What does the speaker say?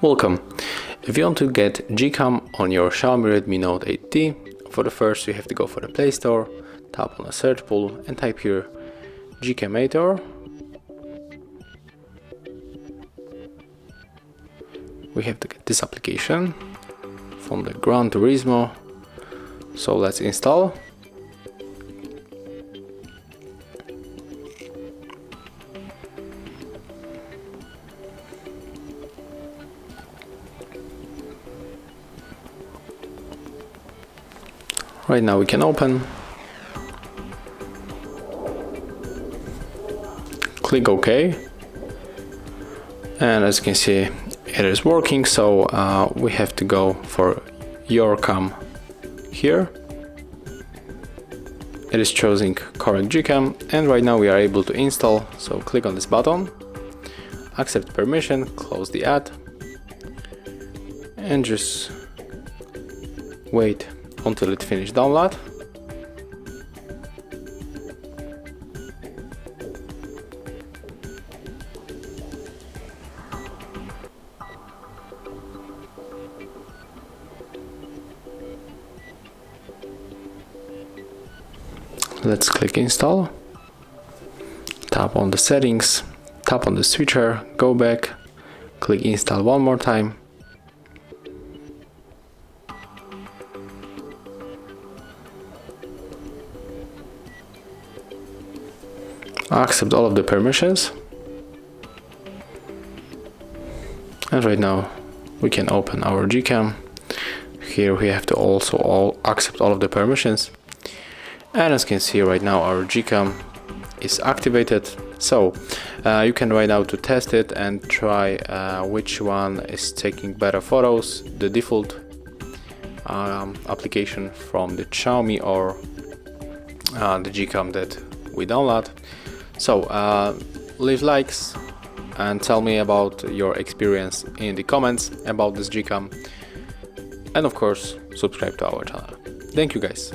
Welcome. If you want to get GCam on your Xiaomi Redmi Note 8T, for the first you have to go for the Play Store, tap on the search pool and type here GCamator. We have to get this application from the Gran Turismo, so let's install. Right now we can open, click OK, and as you can see it is working, so we have to go for your cam here. It is choosing correct GCam, and right now we are able to install, so click on this button, accept permission, close the ad, and just wait until it finishes download. Let's click install, tap on the settings, tap on the switcher, go back, click install one more time. Accept all of the permissions, and right now we can open our GCam. Here we have to also accept all of the permissions, and as you can see right now our GCam is activated. So you can right now to test it and try which one is taking better photos, the default application from the Xiaomi or the GCam that we download. So leave likes and tell me about your experience in the comments about this GCam, and of course subscribe to our channel. Thank you guys.